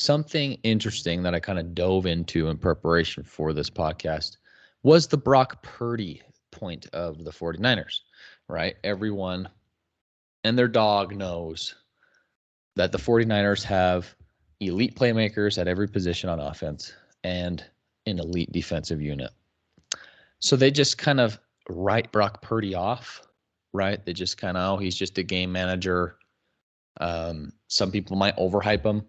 something interesting that I kind of dove into in preparation for this podcast was the Brock Purdy point of the 49ers, right? Everyone and their dog knows that the 49ers have elite playmakers at every position on offense and an elite defensive unit. So they just kind of write Brock Purdy off, right? They just kind of, he's just a game manager. Some people might overhype him.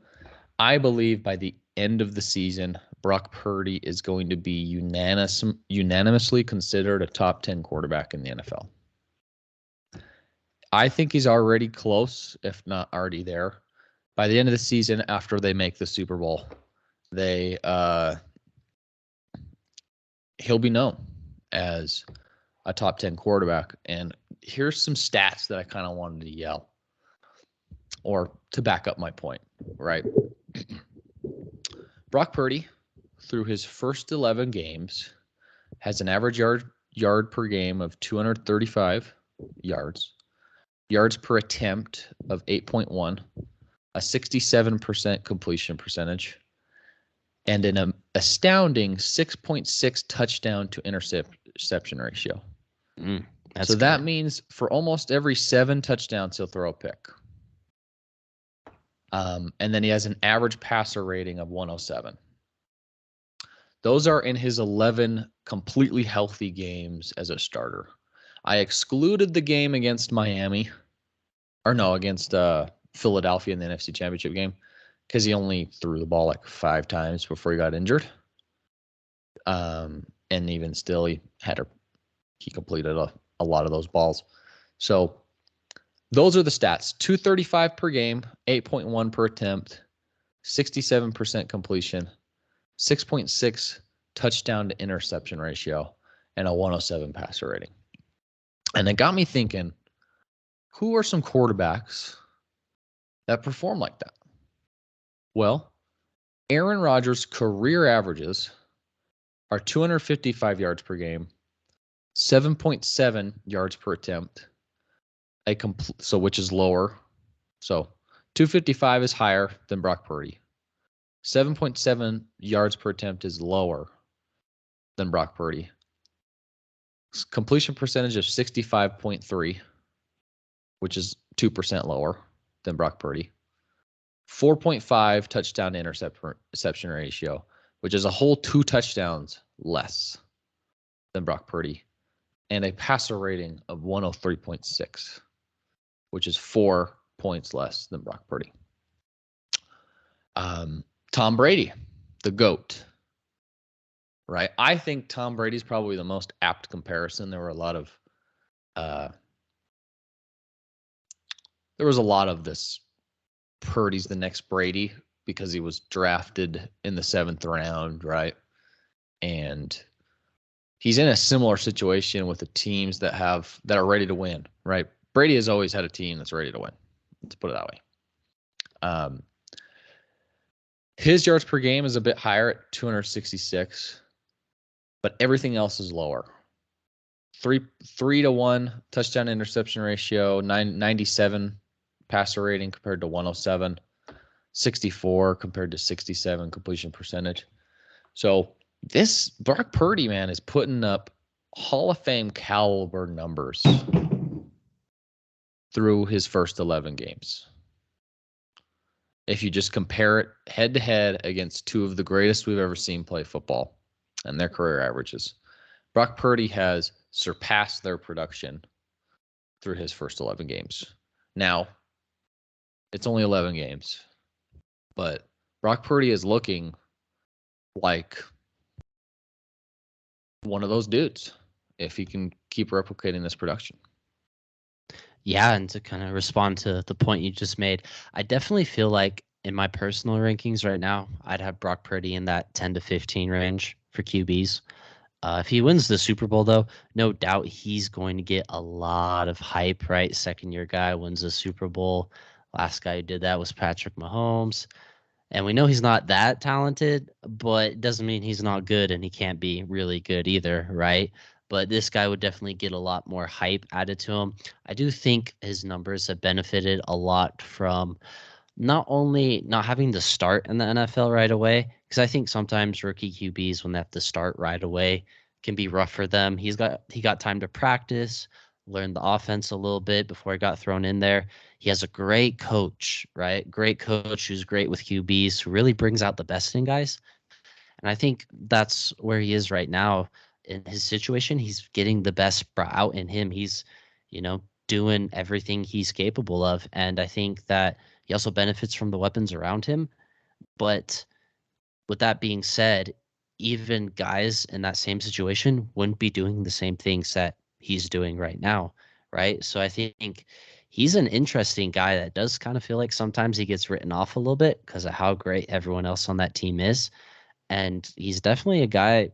I believe by the end of the season, Brock Purdy is going to be unanimously considered a top 10 quarterback in the NFL. I think he's already close, if not already there. By the end of the season, after they make the Super Bowl, he'll be known as a top 10 quarterback. And here's some stats that I kind of wanted to yell or to back up my point, right? Brock Purdy, through his first 11 games, has an average yard per game of 235 yards, yards per attempt of 8.1, a 67% completion percentage, and an astounding 6.6 touchdown to interception ratio. So that means for almost every 7 touchdowns, he'll throw a pick. And then he has an average passer rating of 107. Those are in his 11 completely healthy games as a starter. I excluded the game against against Philadelphia in the NFC Championship game, because he only threw the ball like 5 times before he got injured. And even still, he completed a lot of those balls. So those are the stats: 235 per game, 8.1 per attempt, 67% completion, 6.6 touchdown to interception ratio, and a 107 passer rating. And it got me thinking, who are some quarterbacks that perform like that? Well, Aaron Rodgers' career averages are 255 yards per game, 7.7 yards per attempt, which is lower. So 255 is higher than Brock Purdy. 7.7 yards per attempt is lower than Brock Purdy. Completion percentage of 65.3, which is 2% lower than Brock Purdy. 4.5 touchdown to interception ratio, which is a whole 2 touchdowns less than Brock Purdy. And a passer rating of 103.6, which is 4 points less than Brock Purdy. Tom Brady, the GOAT, right? I think Tom Brady's probably the most apt comparison. There was a lot of this Purdy's the next Brady because he was drafted in the 7th round, right? And he's in a similar situation with the teams that are ready to win, right? Brady has always had a team that's ready to win. Let's put it that way. His yards per game is a bit higher at 266, but everything else is lower. 3-1 touchdown interception ratio, 97 passer rating compared to 107, 64 compared to 67 completion percentage. So this Brock Purdy, man, is putting up Hall of Fame caliber numbers through his first 11 games. If you just compare it head to head against 2 of the greatest we've ever seen play football and their career averages, Brock Purdy has surpassed their production through his first 11 games. Now, it's only 11 games, but Brock Purdy is looking like one of those dudes if he can keep replicating this production. Yeah, and to kind of respond to the point you just made, I definitely feel like in my personal rankings right now, I'd have Brock Purdy in that 10 to 15 range for QBs. If he wins the Super Bowl, though, no doubt he's going to get a lot of hype, right? Second-year guy wins the Super Bowl. Last guy who did that was Patrick Mahomes. And we know he's not that talented, but it doesn't mean he's not good, and he can't be really good either, right? But this guy would definitely get a lot more hype added to him. I do think his numbers have benefited a lot from not only not having to start in the NFL right away, because I think sometimes rookie QBs when they have to start right away can be rough for them. He got time to practice, learn the offense a little bit before he got thrown in there. He has a great coach, right? Great coach who's great with QBs, who really brings out the best in guys. And I think that's where he is right now in his situation. He's getting the best out in him. He's, doing everything he's capable of. And I think that he also benefits from the weapons around him. But with that being said, even guys in that same situation wouldn't be doing the same things that he's doing right now. Right. So I think he's an interesting guy that does kind of feel like sometimes he gets written off a little bit because of how great everyone else on that team is. And he's definitely a guy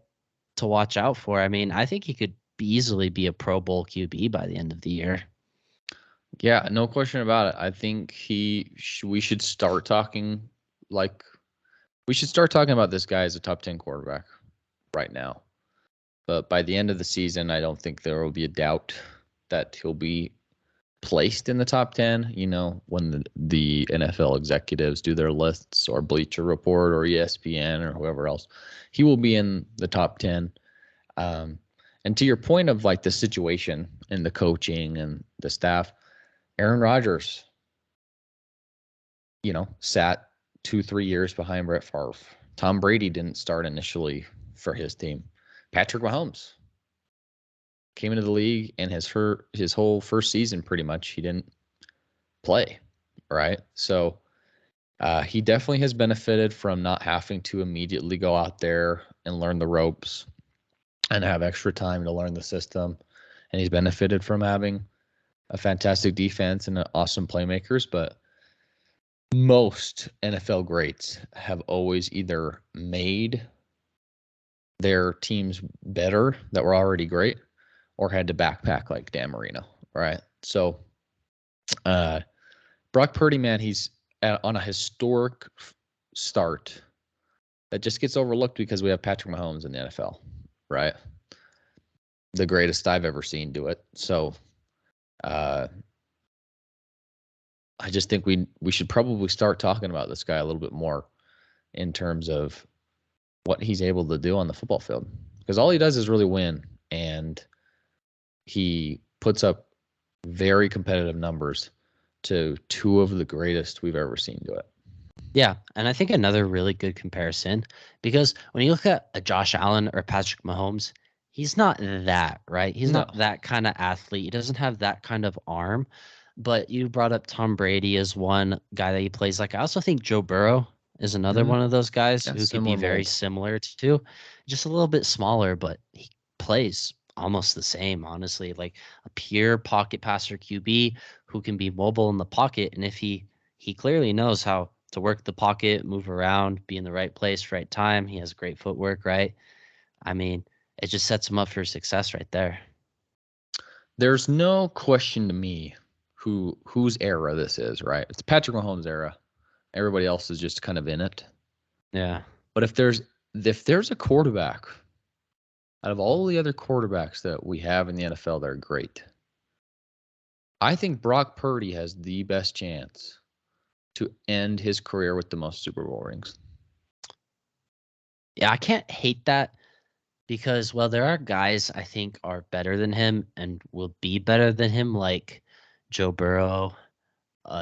to watch out for. I mean, I think he could easily be a Pro Bowl QB by the end of the year. Yeah, no question about it. I think we should start talking like we should start talking about this guy as a top 10 quarterback right now. But by the end of the season, I don't think there will be a doubt that he'll be placed in the top 10, when the NFL executives do their lists or Bleacher Report or ESPN or whoever else. He will be in the top 10. And to your point of like the situation and the coaching and the staff, Aaron Rodgers, sat 2-3 years behind Brett Favre. Tom Brady didn't start initially for his team. Patrick Mahomes came into the league and his whole first season pretty much he didn't play, right? So he definitely has benefited from not having to immediately go out there and learn the ropes and have extra time to learn the system. And he's benefited from having a fantastic defense and awesome playmakers. But most NFL greats have always either made their teams better that were already great or had to backpack like Dan Marino, right? So Brock Purdy, man, he's on a historic start that just gets overlooked because we have Patrick Mahomes in the NFL, right? The greatest I've ever seen do it. So I just think we should probably start talking about this guy a little bit more in terms of what he's able to do on the football field. Because all he does is really win, and he puts up very competitive numbers to two of the greatest we've ever seen do it. Yeah, and I think another really good comparison, because when you look at a Josh Allen or Patrick Mahomes, he's not that, right? He's No. not that kind of athlete. He doesn't have that kind of arm. But you brought up Tom Brady as one guy that he plays like. I also think Joe Burrow is another one of those guys Yeah, who could be similar very mold. similar to, just a little bit smaller, but he plays almost the same, honestly. Like a pure pocket passer QB who can be mobile in the pocket. And if he clearly knows how to work the pocket, move around, be in the right place, right time. He has great footwork, right? I mean, it just sets him up for success right there. There's no question to me whose era this is, right? It's Patrick Mahomes' era. Everybody else is just kind of in it. Yeah. But if there's a quarterback out of all the other quarterbacks that we have in the NFL that are great, I think Brock Purdy has the best chance to end his career with the most Super Bowl rings. Yeah, I can't hate that because, well, there are guys I think are better than him and will be better than him, like Joe Burrow,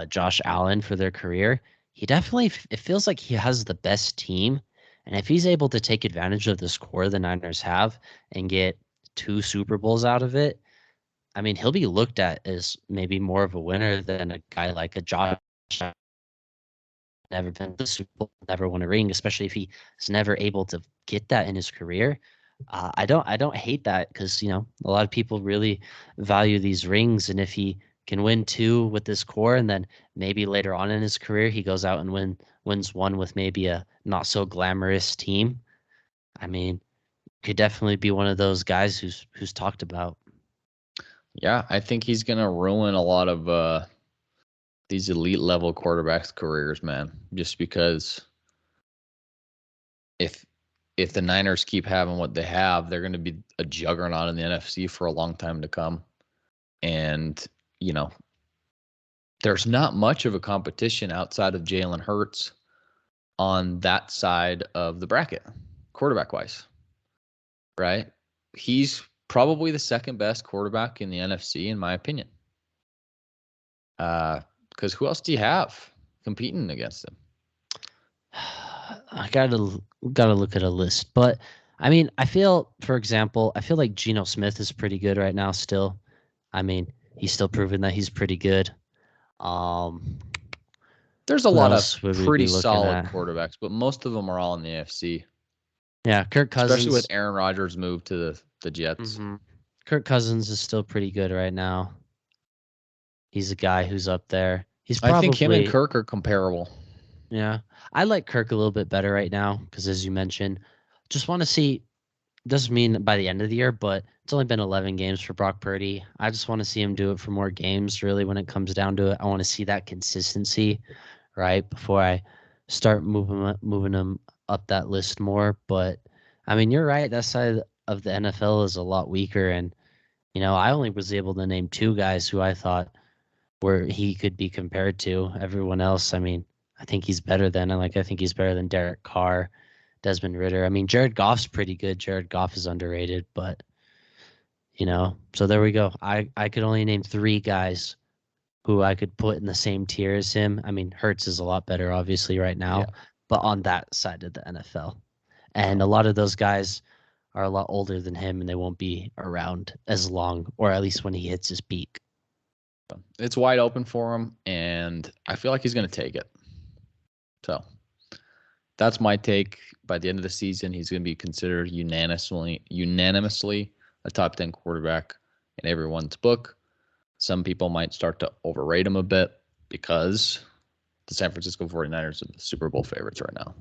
Josh Allen for their career. He definitely, it feels like he has the best team. And if he's able to take advantage of this core the Niners have and get 2 Super Bowls out of it, I mean, he'll be looked at as maybe more of a winner than a guy like a Josh never been to the Super Bowl, never won a ring, especially if he's never able to get that in his career. I don't hate that because a lot of people really value these rings, and if he can win 2 with this core, and then maybe later on in his career he goes out and wins one with maybe a not so glamorous team. I mean, could definitely be one of those guys who's talked about. Yeah, I think he's gonna ruin a lot of these elite level quarterbacks' careers, man. Just because if if the Niners keep having what they have, they're going to be a juggernaut in the NFC for a long time to come. And you know, there's not much of a competition outside of Jalen Hurts on that side of the bracket, quarterback-wise, right? He's probably the second best quarterback in the NFC, in my opinion. Because who else do you have competing against him? I gotta look at a list, but I mean, for example, I feel like Geno Smith is pretty good right now. Still, I mean, he's still proving that he's pretty good. There's a Who lot of else would we pretty be looking solid at? quarterbacks, but most of them are all in the AFC. Yeah, Kirk Cousins. Especially with Aaron Rodgers' move to the Jets. Mm-hmm. Kirk Cousins is still pretty good right now. He's a guy who's up there. I think him and Kirk are comparable. Yeah, I like Kirk a little bit better right now because, as you mentioned, just want to see. Doesn't mean by the end of the year, but it's only been 11 games for Brock Purdy. I just want to see him do it for more games. Really, when it comes down to it, I want to see that consistency, right, before I start moving him up that list more. But I mean, you're right. That side of the NFL is a lot weaker, and I only was able to name two guys who I thought where he could be compared to. Everyone else, I mean, I think he's better than. I think he's better than Derek Carr, Desmond Ridder. I mean, Jared Goff's pretty good. Jared Goff is underrated, but so there we go. I could only name three guys who I could put in the same tier as him. I mean, Hurts is a lot better, obviously, right now, but on that side of the NFL, and a lot of those guys are a lot older than him, and they won't be around as long, or at least when he hits his peak. It's wide open for him, and I feel like he's going to take it. So that's my take. By the end of the season, he's going to be considered unanimously a top 10 quarterback in everyone's book. Some people might start to overrate him a bit because the San Francisco 49ers are the Super Bowl favorites right now.